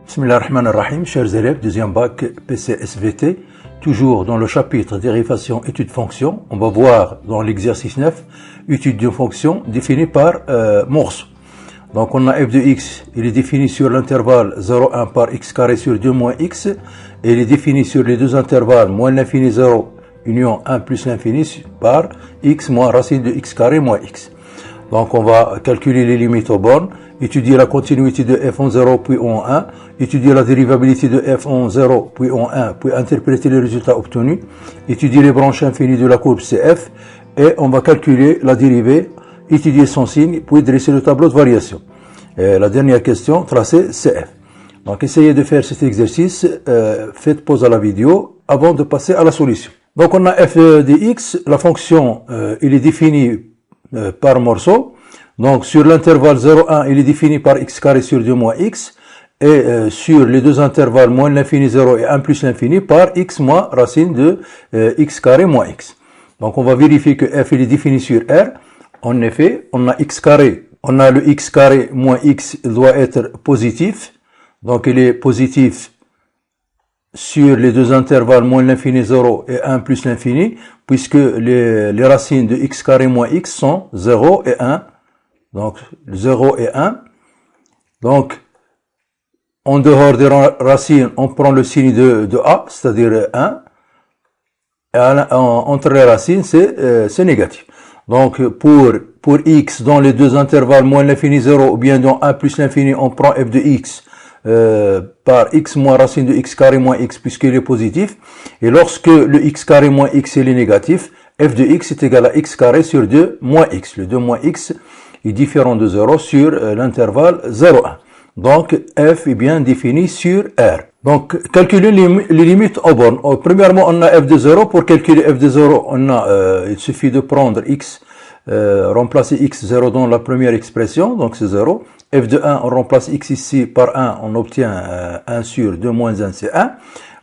Bismillahirrahmanirrahim, chers élèves, deuxième bac PC-SVT, toujours dans le chapitre dérivation étude fonction, on va voir dans l'exercice 9, étude d'une fonction définie par Morse. Donc on a f de x, il est défini sur l'intervalle 0,1 par x carré sur 2 moins x, et il est défini sur les deux intervalles moins l'infini 0 union 1 plus l'infini par x moins racine de x carré moins x. Donc on va calculer les limites aux bornes, étudier la continuité de f en 0 puis en 1, étudier la dérivabilité de f en 0 puis en 1, puis interpréter les résultats obtenus, étudier les branches infinies de la courbe CF, et on va calculer la dérivée, étudier son signe, puis dresser le tableau de variation. Et la dernière question, tracer CF. Donc essayez de faire cet exercice, faites pause à la vidéo avant de passer à la solution. Donc on a f de x, la fonction il est définie par morceau. Donc sur l'intervalle 0,1, il est défini par x carré sur 2 moins x, et sur les deux intervalles moins l'infini 0 et 1 plus l'infini par x moins racine de x carré moins x. Donc on va vérifier que f il est défini sur R. En effet, on a x carré, on a le x carré moins x, il doit être positif. Donc il est positif sur les deux intervalles moins l'infini 0 et 1 plus l'infini, puisque les racines de x carré moins x sont 0 et 1. Donc 0 et 1. Donc en dehors des racines, on prend le signe de a, c'est-à-dire 1. Et entre les racines, c'est négatif. Donc pour x dans les deux intervalles moins l'infini 0 ou bien dans 1 plus l'infini, on prend f de x par x moins racine de x carré moins x puisqu'il est positif. Et lorsque le x carré moins x il est négatif, f de x est égal à x carré sur 2 moins x. Le 2 moins x est différent de 0 sur l'intervalle 0,1. Donc f est bien défini sur R. Donc calculer les limites aux bornes. Premièrement, on a f de 0. Pour calculer f de 0, il suffit de prendre x, remplacer x0 dans la première expression, donc c'est 0. f de 1, on remplace x ici par 1, on obtient 1 sur 2 moins 1, c'est 1.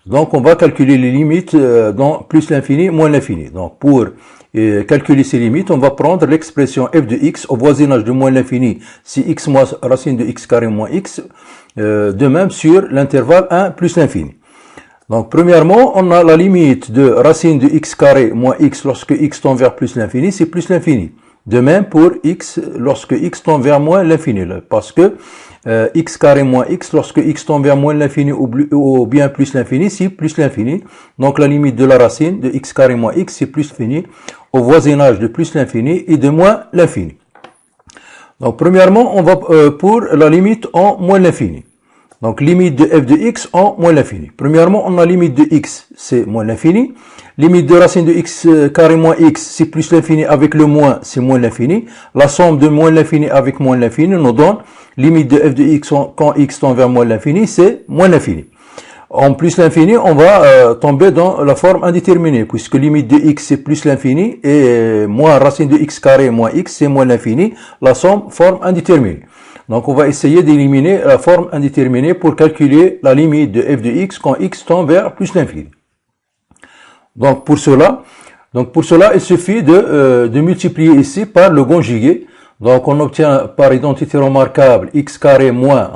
Donc on va calculer les limites dans plus l'infini, moins l'infini. Donc pour calculer ces limites, on va prendre l'expression f de x au voisinage de moins l'infini, si x moins racine de x carré moins x, de même sur l'intervalle 1 plus l'infini. Donc premièrement, on a la limite de racine de x carré moins x lorsque x tend vers plus l'infini, c'est plus l'infini. De même pour x lorsque x tend vers moins l'infini, parce que x carré moins x lorsque x tend vers moins l'infini ou bien plus l'infini, c'est plus l'infini. Donc la limite de la racine de x carré moins x, c'est plus l'infini au voisinage de plus l'infini et de moins l'infini. Donc premièrement, on va pour la limite en moins l'infini. Donc limite de f de x en moins l'infini. Premièrement, on a limite de x, c'est moins l'infini. Limite de racine de x carré moins x, c'est plus l'infini avec le moins, c'est moins l'infini. La somme de moins l'infini avec moins l'infini nous donne limite de f de x quand x tend vers moins l'infini, c'est moins l'infini. En plus l'infini, on va tomber dans la forme indéterminée, puisque limite de x c'est plus l'infini et moins racine de x carré moins x c'est moins l'infini. La somme, forme indéterminée. Donc on va essayer d'éliminer la forme indéterminée pour calculer la limite de f de x quand x tend vers plus l'infini. Donc pour cela, il suffit de multiplier ici par le conjugué. Donc on obtient par identité remarquable x carré moins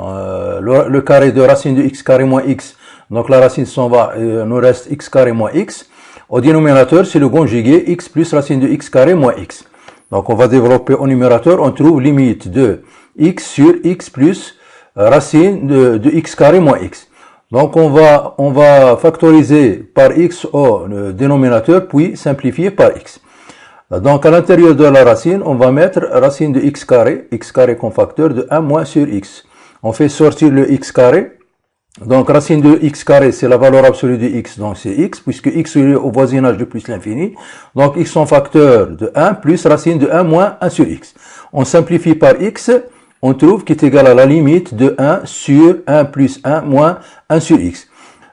le carré de racine de x carré moins x. Donc la racine s'en va, nous reste x carré moins x. Au dénominateur, c'est le conjugué x plus racine de x carré moins x. Donc on va développer au numérateur, on trouve limite de x sur x plus racine de x carré moins x. Donc on va factoriser par x au dénominateur puis simplifier par x. Donc à l'intérieur de la racine, on va mettre racine de x carré comme facteur de 1 moins sur x. On fait sortir le x carré. Donc racine de x carré, c'est la valeur absolue de x, donc c'est x, puisque x est au voisinage de plus l'infini. Donc x en facteur de 1 plus racine de 1 moins 1 sur x. On simplifie par x, on trouve qu'il est égal à la limite de 1 sur 1 plus 1 moins 1 sur x.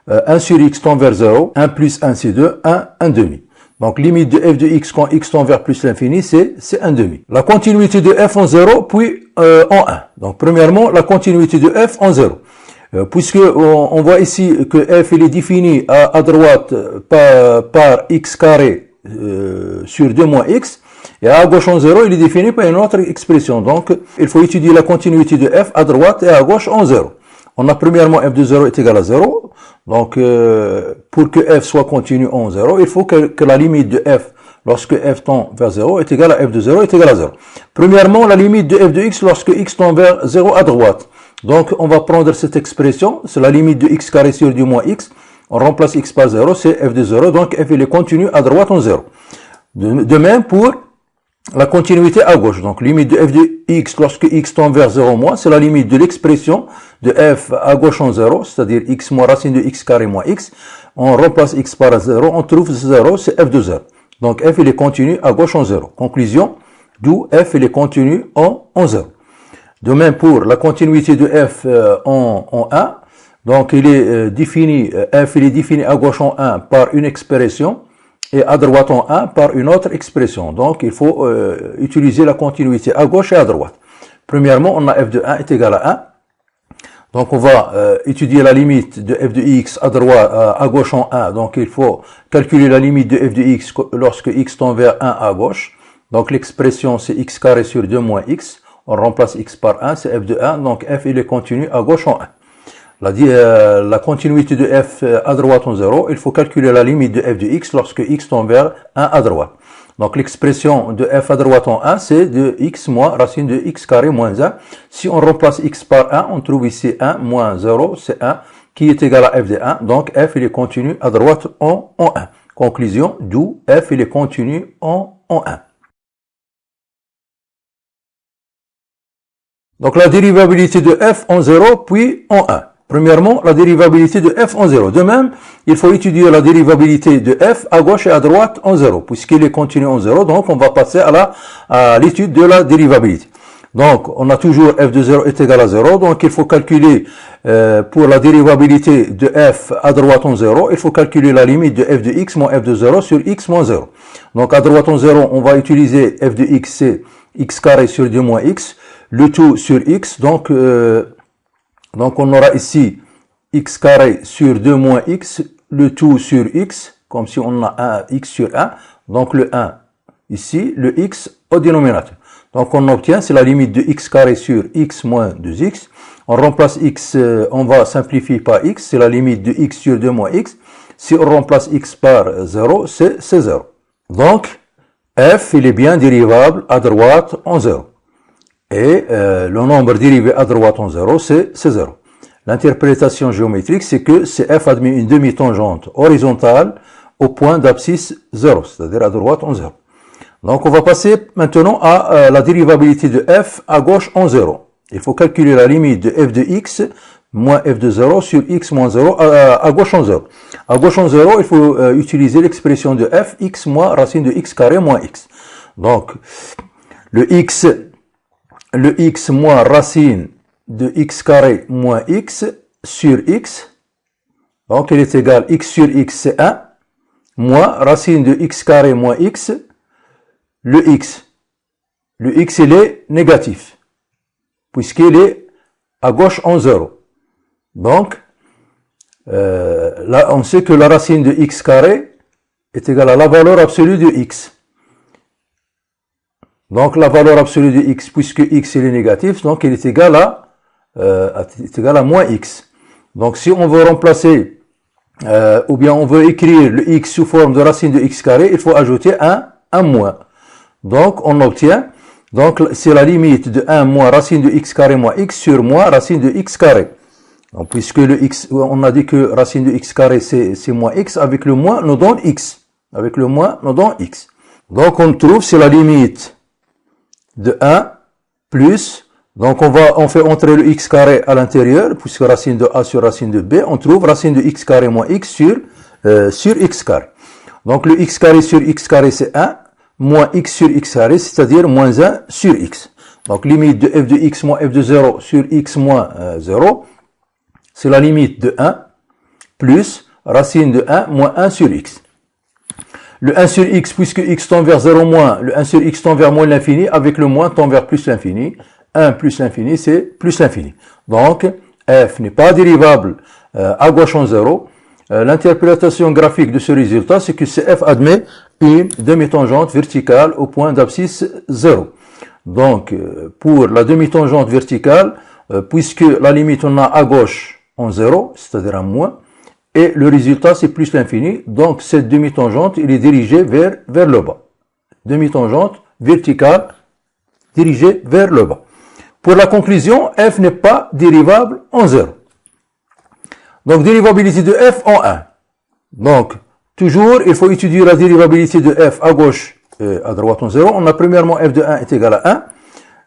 1 sur x tend vers 0, 1 plus 1 c'est 2, 1 demi. Donc limite de f de x quand x tend vers plus l'infini, c'est 1 demi. La continuité de f en 0 puis en 1. Donc premièrement, la continuité de f en 0. Puisque on voit ici que f il est défini à droite par x carré sur 2 moins x, et à gauche en 0, il est défini par une autre expression. Donc, il faut étudier la continuité de f à droite et à gauche en 0. On a premièrement f de 0 est égal à 0. Donc, pour que f soit continu en 0, il faut que la limite de f lorsque f tend vers 0 est égale à f de 0 est égal à 0. Premièrement, la limite de f de x lorsque x tend vers 0 à droite. Donc, on va prendre cette expression, c'est la limite de x carré sur du moins x. On remplace x par 0, c'est f de 0. Donc, f il est continu à droite en 0. De même pour la continuité à gauche. Donc, limite de f de x lorsque x tend vers 0 moins, c'est la limite de l'expression de f à gauche en 0, c'est-à-dire x moins racine de x carré moins x. On remplace x par 0, on trouve 0, c'est f de 0. Donc, f il est continu à gauche en 0. Conclusion, d'où f il est continu en 0. De même pour la continuité de f en 1. Donc, il est défini, f il est défini à gauche en 1 par une expression et à droite en 1 par une autre expression. Donc, il faut utiliser la continuité à gauche et à droite. Premièrement, on a f de 1 est égal à 1. Donc, on va étudier la limite de f de x à droite, à gauche en 1. Donc, il faut calculer la limite de f de x lorsque x tend vers 1 à gauche. Donc, l'expression, c'est x carré sur 2 moins x. On remplace x par 1, c'est f de 1. Donc, f, il est continu à gauche en 1. La continuité de f à droite en 0, il faut calculer la limite de f de x lorsque x tend vers 1 à droite. Donc, l'expression de f à droite en 1, c'est de x moins racine de x carré moins 1. Si on remplace x par 1, on trouve ici 1 moins 0, c'est 1, qui est égal à f de 1. Donc, f, il est continu à droite en 1. Conclusion, d'où f, il est continu en 1. Donc, la dérivabilité de f en 0, puis en 1. Premièrement, la dérivabilité de f en 0. De même, il faut étudier la dérivabilité de f à gauche et à droite en 0, puisqu'il est continu en 0. Donc, on va passer à l'étude de la dérivabilité. Donc, on a toujours f de 0 est égal à 0. Donc, il faut calculer, pour la dérivabilité de f à droite en 0, il faut calculer la limite de f de x moins f de 0 sur x moins 0. Donc, à droite en 0, on va utiliser f de x, c'est x carré sur 2 moins x. Le tout sur x, donc on aura ici x carré sur 2 moins x, le tout sur x, comme si on a un x sur 1, donc le 1 ici, le x au dénominateur. Donc on obtient, c'est la limite de x carré sur x moins 2x. On remplace x, on va simplifier par x, c'est la limite de x sur 2 moins x. Si on remplace x par 0, c'est 0. Donc, f, il est bien dérivable à droite en 0. Et le nombre dérivé à droite en 0, c'est 0. L'interprétation géométrique, c'est que CF admet une demi-tangente horizontale au point d'abscisse 0, c'est-à-dire à droite en 0. Donc, on va passer maintenant à la dérivabilité de f à gauche en 0. Il faut calculer la limite de f de x moins f de 0 sur x moins 0 à gauche en 0. À gauche en 0, il faut utiliser l'expression de f, x moins racine de x carré moins x. Donc, le x moins racine de x carré moins x sur x. Donc, il est égal x sur x, c'est 1, moins racine de x carré moins x, le x. Le x, il est négatif, puisqu'il est à gauche en 0. Donc, là, on sait que la racine de x carré est égale à la valeur absolue de x. Donc, la valeur absolue de x, puisque x il est négatif, donc il est égal à moins x. Donc, si on veut remplacer, ou bien on veut écrire le x sous forme de racine de x carré, il faut ajouter un moins. Donc, on obtient, donc c'est la limite de 1 moins racine de x carré moins x sur moins racine de x carré. Donc, puisque le x, on a dit que racine de x carré c'est moins x, avec le moins nous donne x. Avec le moins nous donne x. Donc, on trouve, c'est la limite de 1 plus, donc on fait entrer le x carré à l'intérieur, puisque racine de a sur racine de b, on trouve racine de x carré moins x sur x carré. Donc le x carré sur x carré c'est 1, moins x sur x carré, c'est-à-dire moins 1 sur x. Donc limite de f de x moins f de 0 sur x moins 0, c'est la limite de 1 plus racine de 1 moins 1 sur x. Le 1 sur x, puisque x tend vers 0 moins, le 1 sur x tend vers moins l'infini, avec le moins tend vers plus l'infini. 1 plus l'infini, c'est plus l'infini. Donc, f n'est pas dérivable à gauche en 0. L'interprétation graphique de ce résultat, c'est que CF admet une demi-tangente verticale au point d'abscisse 0. Donc, pour la demi-tangente verticale, puisque la limite, on a à gauche en 0, c'est-à-dire un moins, et le résultat, c'est plus l'infini. Donc, cette demi-tangente, il est dirigé vers le bas. Demi-tangente verticale dirigée vers le bas. Pour la conclusion, f n'est pas dérivable en 0. Donc, dérivabilité de f en 1. Donc, toujours, il faut étudier la dérivabilité de f à gauche et à droite en 0. On a premièrement f de 1 est égal à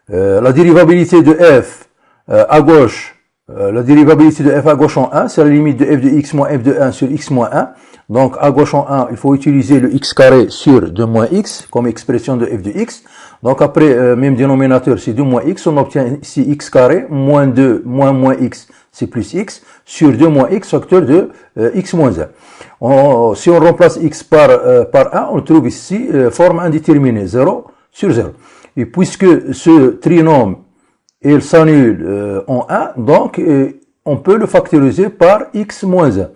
1. La dérivabilité de f à gauche, la dérivabilité de f à gauche en 1, c'est la limite de f de x moins f de 1 sur x moins 1. Donc, à gauche en 1, il faut utiliser le x carré sur 2 moins x comme expression de f de x. Donc, après, même dénominateur, c'est 2 moins x. On obtient ici x carré moins 2 moins x, c'est plus x, sur 2 moins x, facteur de x moins 1. Si on remplace x par 1, on trouve ici forme indéterminée, 0 sur 0. Et puisque ce trinôme, il s'annule en 1, donc on peut le factoriser par x moins 1.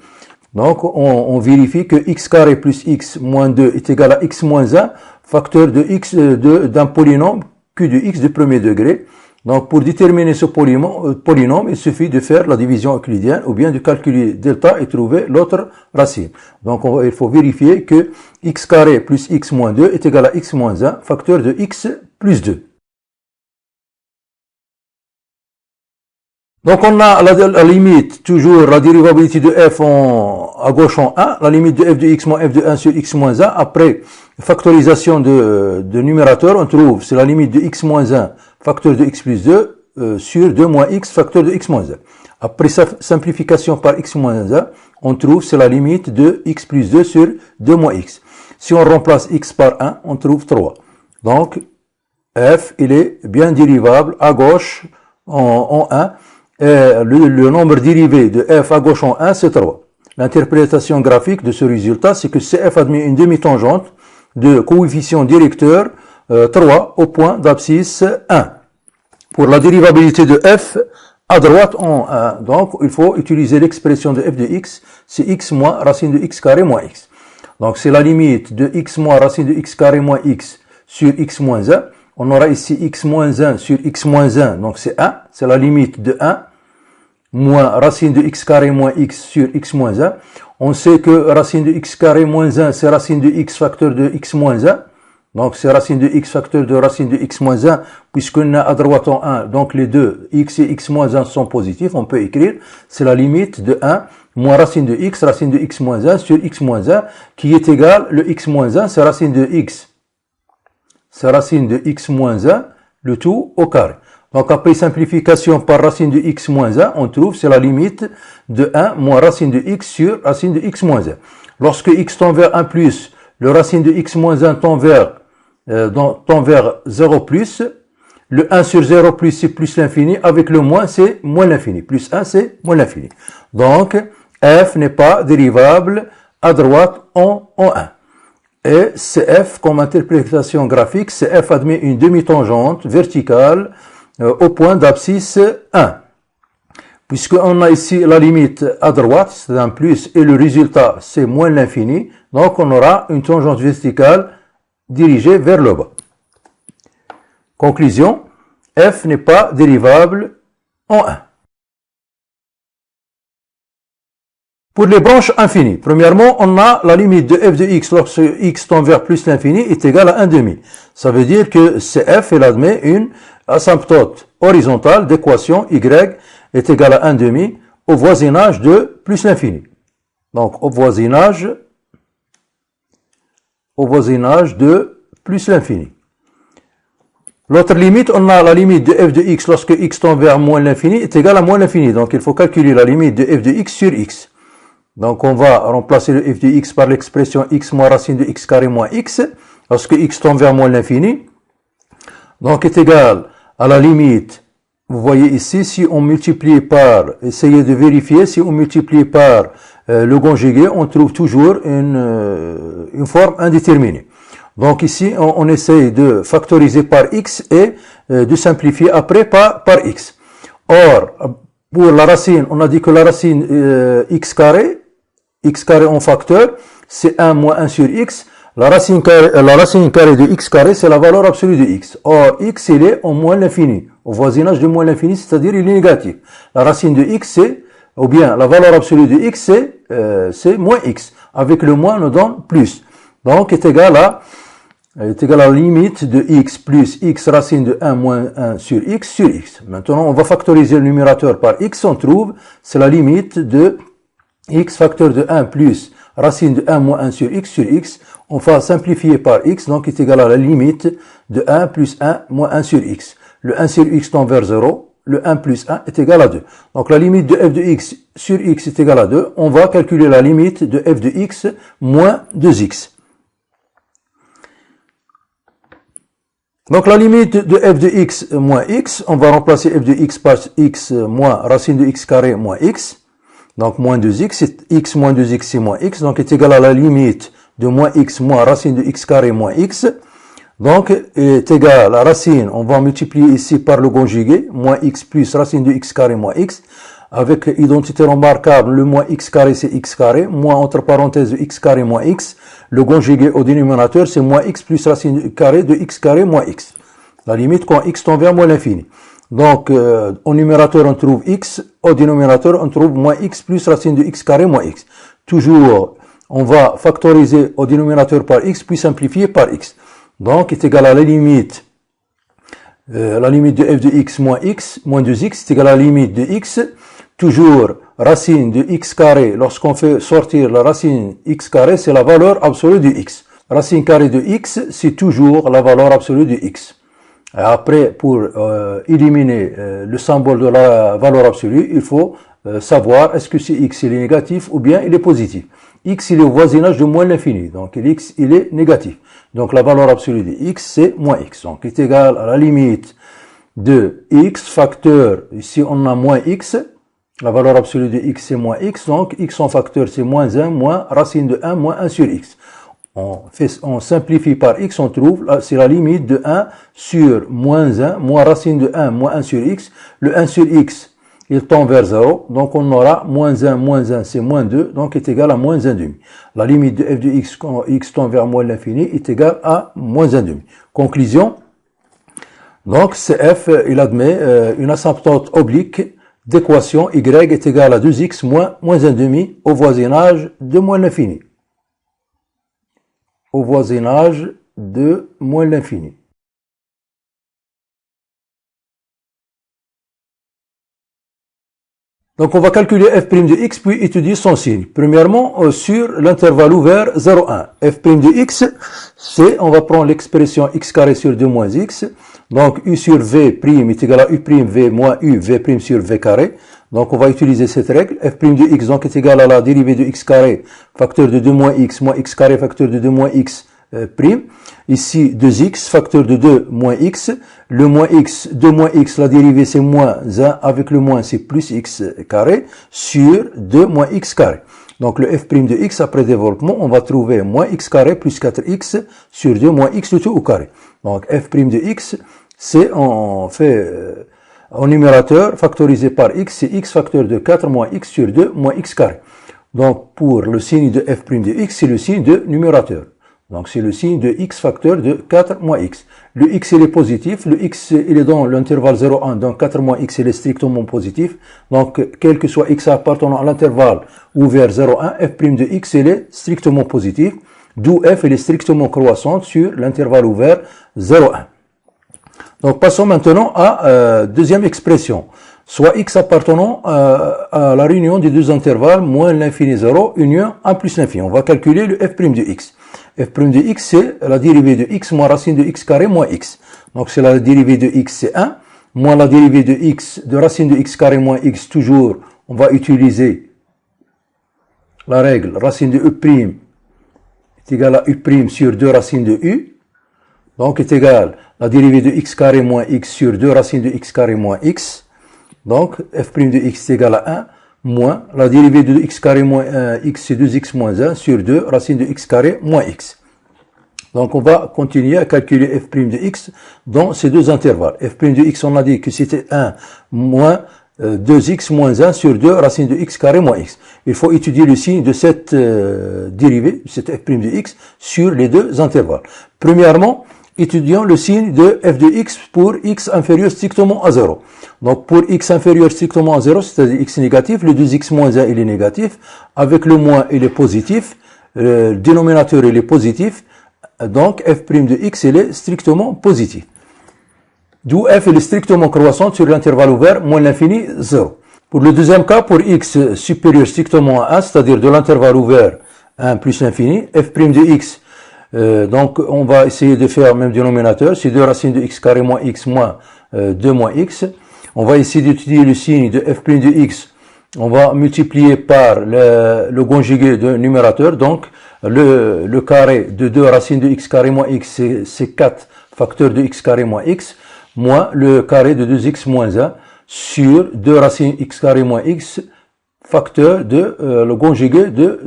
Donc, on vérifie que x carré plus x moins 2 est égal à x moins 1, facteur de x d'un polynôme q de x de premier degré. Donc, pour déterminer ce polynôme, il suffit de faire la division euclidienne ou bien de calculer delta et trouver l'autre racine. Donc, il faut vérifier que x carré plus x moins 2 est égal à x moins 1, facteur de x plus 2. Donc, on a la limite, toujours la dérivabilité de f à gauche en 1, la limite de f de x moins f de 1 sur x moins 1. Après factorisation de numérateur, on trouve, c'est la limite de x moins 1, facteur de x plus 2, sur 2 moins x, facteur de x moins 1. Après simplification par x moins 1, on trouve, c'est la limite de x plus 2 sur 2 moins x. Si on remplace x par 1, on trouve 3. Donc, f, il est bien dérivable à gauche en 1. Et le nombre dérivé de f à gauche en 1, c'est 3. L'interprétation graphique de ce résultat, c'est que CF admet une demi-tangente de coefficient directeur 3 au point d'abscisse 1. Pour la dérivabilité de f à droite en 1, donc il faut utiliser l'expression de f de x, c'est x moins racine de x carré moins x. Donc c'est la limite de x moins racine de x carré moins x sur x moins 1. On aura ici x moins 1 sur x moins 1, donc c'est 1, c'est la limite de 1, moins racine de x carré moins x sur x moins 1. On sait que racine de x carré moins 1, c'est racine de x facteur de x moins 1. Donc c'est racine de x facteur de racine de x moins 1, puisqu'on a à droite en 1, donc les deux, x et x moins 1 sont positifs, on peut écrire, c'est la limite de 1, moins racine de x moins 1 sur x moins 1, qui est égal, le x moins 1, c'est racine de x. C'est racine de x moins 1, le tout au carré. Donc après simplification par racine de x moins 1, on trouve c'est la limite de 1 moins racine de x sur racine de x moins 1. Lorsque x tend vers 1 plus, le racine de x moins 1 tend vers 0 plus, le 1 sur 0 plus c'est plus l'infini, avec le moins c'est moins l'infini, plus 1 c'est moins l'infini. Donc f n'est pas dérivable à droite en 1. Et CF, comme interprétation graphique, CF admet une demi-tangente verticale au point d'abscisse 1. Puisqu'on a ici la limite à droite, c'est un plus, et le résultat, c'est moins l'infini, donc on aura une tangente verticale dirigée vers le bas. Conclusion, f n'est pas dérivable en 1. Pour les branches infinies, premièrement, on a la limite de f de x lorsque x tend vers plus l'infini est égal à 1,5. Ça veut dire que CF, il admet une asymptote horizontale d'équation y est égale à 1,5 au voisinage de plus l'infini. Donc, au voisinage de plus l'infini. L'autre limite, on a la limite de f de x lorsque x tend vers moins l'infini est égal à moins l'infini. Donc, il faut calculer la limite de f de x sur x. Donc, on va remplacer le f de x par l'expression x moins racine de x carré moins x, lorsque x tend vers moins l'infini. Donc, est égal à la limite, vous voyez ici, si on multiplie par, essayez de vérifier, si on multiplie par le conjugué, on trouve toujours une forme indéterminée. Donc, ici, on essaye de factoriser par x et de simplifier après par x. Or, pour la racine, on a dit que la racine x carré en facteur, c'est 1 moins 1 sur x. La racine carrée de x carré, c'est la valeur absolue de x. Or, x, il est au moins l'infini, au voisinage de moins l'infini, c'est-à-dire il est négatif. La racine de x, c'est, ou bien la valeur absolue de x, c'est moins x. Avec le moins, on nous donne plus. Donc, est égal à la limite de x plus x racine de 1 moins 1 sur x. Maintenant, on va factoriser le numérateur par x, on trouve, c'est la limite de x facteur de 1 plus racine de 1 moins 1 sur x. On va simplifier par x, donc est égal à la limite de 1 plus 1 moins 1 sur x. Le 1 sur x tend vers 0, le 1 plus 1 est égal à 2. Donc la limite de f de x sur x est égale à 2. On va calculer la limite de f de x moins 2x. Donc la limite de f de x moins x, on va remplacer f de x par x moins racine de x carré moins x. Donc moins 2x, c'est x moins 2x, c'est moins x. Donc est égal à la limite de moins x moins racine de x carré moins x. Donc est égal à racine, on va multiplier ici par le conjugué, moins x plus racine de x carré moins x. Avec identité remarquable, le moins x carré c'est x carré, moins entre parenthèses de x carré moins x. Le conjugué au dénominateur c'est moins x plus racine carrée de x carré moins x. La limite quand x tend vers moins l'infini. Donc, au numérateur, on trouve x. Au dénominateur, on trouve moins x plus racine de x carré moins x. Toujours, on va factoriser au dénominateur par x, puis simplifier par x. Donc, est égal à la limite de f de x, moins 2x, est égal à la limite de x. Toujours, racine de x carré, lorsqu'on fait sortir la racine x carré, c'est la valeur absolue de x. Racine carrée de x, c'est toujours la valeur absolue de x. Après, pour éliminer le symbole de la valeur absolue, il faut savoir est-ce que c'est x il est négatif ou bien il est positif. X il est au voisinage de moins l'infini, donc x il est négatif. Donc la valeur absolue de x c'est moins x. Donc il est égal à la limite de x facteur, ici on a moins x, la valeur absolue de x c'est moins x, donc x en facteur c'est moins 1 moins racine de 1 moins 1 sur x. On simplifie par x, on trouve, c'est la limite de 1 sur moins 1, moins racine de 1, moins 1 sur x. Le 1 sur x, il tend vers 0, donc on aura moins 1, c'est moins 2, donc est égal à moins 1 demi. La limite de f de x, quand x tend vers moins l'infini, est égal à moins 1 demi. Conclusion, donc CF, il admet une asymptote oblique d'équation y est égal à 2x moins 1 demi au voisinage de moins l'infini. Au voisinage de moins l'infini. Donc on va calculer f' de x puis étudier son signe. Premièrement, sur l'intervalle ouvert 0,1. f' de x, c'est, on va prendre l'expression x carré sur 2 moins x. Donc u sur v' est égal à u' v moins u v' sur v carré. Donc on va utiliser cette règle. f' de x donc est égal à la dérivée de x carré facteur de 2 moins x carré facteur de 2 moins x prime. Ici 2x facteur de 2 moins x. Le moins x, 2 moins x, la dérivée c'est moins 1 avec le moins c'est plus x carré sur 2 moins x carré. Donc le f' de x après développement, on va trouver moins x carré plus 4x sur 2 moins x le tout au carré. Donc f' de x, c'est on fait au numérateur factorisé par x, c'est x facteur de 4 moins x sur 2 moins x carré. Donc pour le signe de f' de x, c'est le signe de numérateur. Donc c'est le signe de x facteur de 4 moins x. Le x il est positif, le x il est dans l'intervalle 0,1, donc 4 moins x il est strictement positif. Donc quel que soit x appartenant à l'intervalle ouvert 0,1, f' de x il est strictement positif, d'où f il est strictement croissante sur l'intervalle ouvert 0,1. Donc passons maintenant à deuxième expression. Soit x appartenant à la réunion des deux intervalles moins l'infini 0, union 1 plus l'infini. On va calculer le f' de x. f' de x, c'est la dérivée de x moins racine de x carré moins x. Donc c'est la dérivée de x, c'est 1, moins la dérivée de x, de racine de x carré moins x, toujours, on va utiliser la règle racine de u' est égal à u' sur 2 racines de u. Donc est égal la dérivée de x carré moins x sur 2 racines de x carré moins x. Donc f' de x est égal à 1 moins la dérivée de x carré moins x c'est 2x moins 1 sur 2 racine de x carré moins x. Donc on va continuer à calculer f' de x dans ces deux intervalles. f' de x on a dit que c'était 1 moins 2x moins 1 sur 2 racine de x carré moins x. Il faut étudier le signe de cette dérivée, cette f' de x, sur les deux intervalles. Premièrement, étudions le signe de f de x pour x inférieur strictement à 0. Donc pour x inférieur strictement à 0, c'est-à-dire x négatif, le 2x moins 1 il est négatif, avec le moins il est positif, le dénominateur il est positif, donc f' de x il est strictement positif. D'où f est strictement croissante sur l'intervalle ouvert moins l'infini 0. Pour le deuxième cas, pour x supérieur strictement à 1, c'est-à-dire de l'intervalle ouvert 1 plus l'infini, f' de x, donc on va essayer de faire le même dénominateur, c'est 2 racines de x carré moins x moins 2 moins x. On va essayer d'étudier le signe de f' de x, on va multiplier par le conjugué de numérateur, donc le carré de 2 racines de x carré moins x, c'est 4 facteurs de x carré moins x, moins le carré de 2x moins 1 sur 2 racines x carré moins x facteur de le conjugué de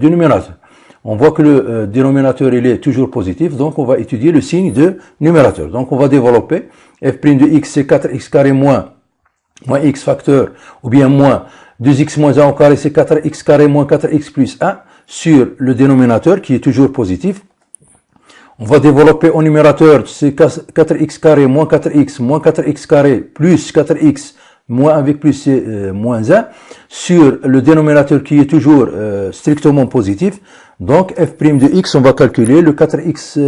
numérateur. On voit que le dénominateur il est toujours positif, donc on va étudier le signe de numérateur. Donc on va développer f' de x c'est 4x carré moins x facteur, ou bien moins 2x moins 1 au carré c'est 4x carré moins 4x plus 1 sur le dénominateur qui est toujours positif. On va développer au numérateur, c'est 4x carré moins 4x carré plus 4x moins avec plus c'est moins 1 sur le dénominateur qui est toujours strictement positif. Donc f' de x, on va calculer le 4x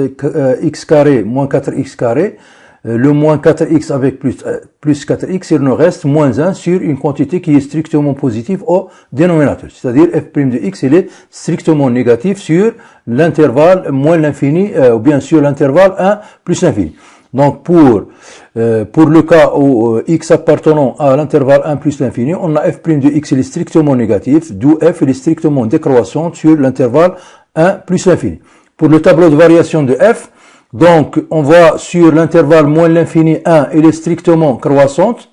x carré moins 4x carré, le moins 4x avec plus 4x, il nous reste moins 1 sur une quantité qui est strictement positive au dénominateur. C'est-à-dire f' de x, il est strictement négatif sur l'intervalle moins l'infini, ou bien sur l'intervalle 1 plus l'infini. Donc pour le cas où x appartenant à l'intervalle 1 plus l'infini, on a f' de x, il est strictement négatif, d'où f il est strictement décroissante sur l'intervalle 1 plus l'infini. Pour le tableau de variation de f, donc, on voit sur l'intervalle moins l'infini 1, il est strictement croissante.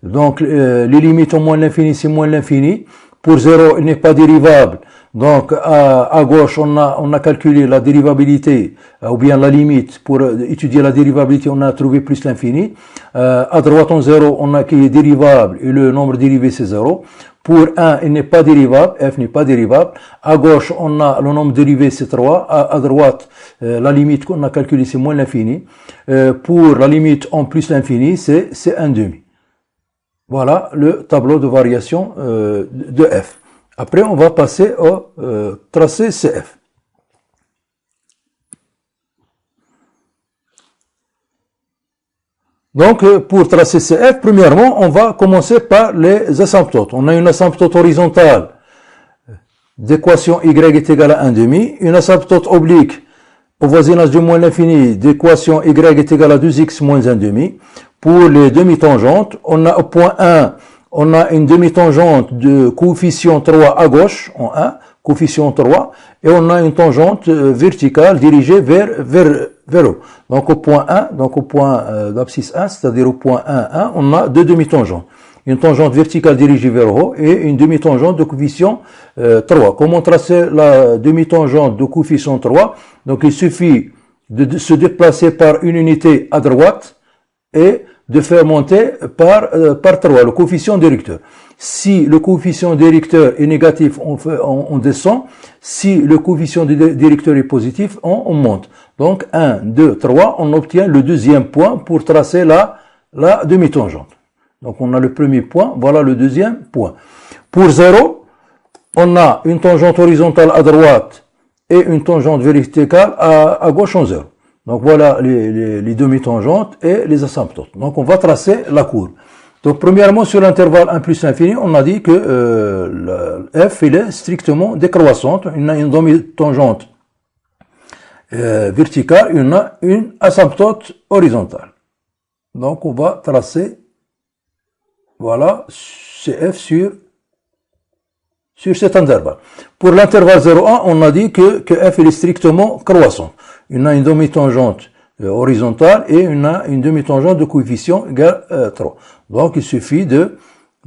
Donc, les limites au moins l'infini, c'est moins l'infini. Pour 0, il n'est pas dérivable. Donc, à gauche, on a calculé la dérivabilité, ou bien la limite. Pour étudier la dérivabilité, on a trouvé plus l'infini. À droite, en 0, on a qui est dérivable, et le nombre dérivé, c'est 0. Pour 1, il n'est pas dérivable, f n'est pas dérivable. À gauche, on a le nombre dérivé, c'est 3. À droite, la limite qu'on a calculée, c'est moins l'infini. Pour la limite en plus l'infini, c'est 1/2. Voilà le tableau de variation de f. Après, on va passer au tracé CF. Donc, pour tracer CF, premièrement, on va commencer par les asymptotes. On a une asymptote horizontale d'équation y est égale à 1/2, une asymptote oblique au voisinage du moins l'infini d'équation y est égale à 2x moins 1/2. Pour les demi-tangentes, on a au point 1, on a une demi-tangente de coefficient 3 à gauche, en 1, coefficient 3, et on a une tangente verticale dirigée vers haut. Donc au point 1, donc au point d'abscisse 1, c'est-à-dire au point 1, 1, on a deux demi-tangentes. Une tangente verticale dirigée vers haut et une demi-tangente de coefficient 3. Comment tracer la demi-tangente de coefficient 3? Donc il suffit de se déplacer par une unité à droite et de faire monter par 3, le coefficient directeur. Si le coefficient directeur est négatif, on descend. Si le coefficient directeur est positif, on monte. Donc 1, 2, 3, on obtient le deuxième point pour tracer la demi-tangente. Donc on a le premier point, voilà le deuxième point. Pour 0, on a une tangente horizontale à droite et une tangente verticale à gauche en 0. Donc voilà les demi-tangentes et les asymptotes. Donc on va tracer la courbe. Donc premièrement sur l'intervalle 1 plus l'infini, on a dit que f il est strictement décroissante. On a une demi-tangente verticale, on a une asymptote horizontale. Donc on va tracer, voilà, CF sur cet intervalle. Pour l'intervalle 0,1, on a dit que f il est strictement croissant. On a une demi-tangente horizontale et on a une demi-tangente de coefficient égal 3. Donc il suffit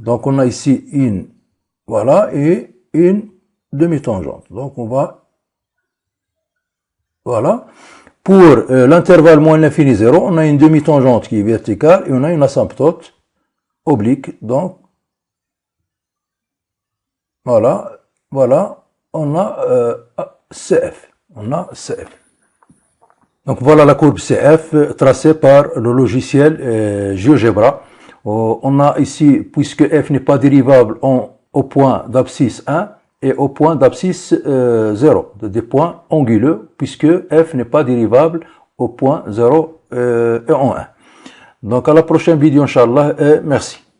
donc on a ici une, voilà, et une demi-tangente. Donc on va, voilà. Pour l'intervalle moins l'infini 0, on a une demi-tangente qui est verticale et on a une asymptote oblique. Donc, voilà, on a CF. Donc voilà la courbe CF tracée par le logiciel GeoGebra. On a ici, puisque f n'est pas dérivable au point d'abscisse 1 et au point d'abscisse 0, des points anguleux, puisque f n'est pas dérivable au point 0 et en 1. Donc à la prochaine vidéo, Inch'Allah, et merci.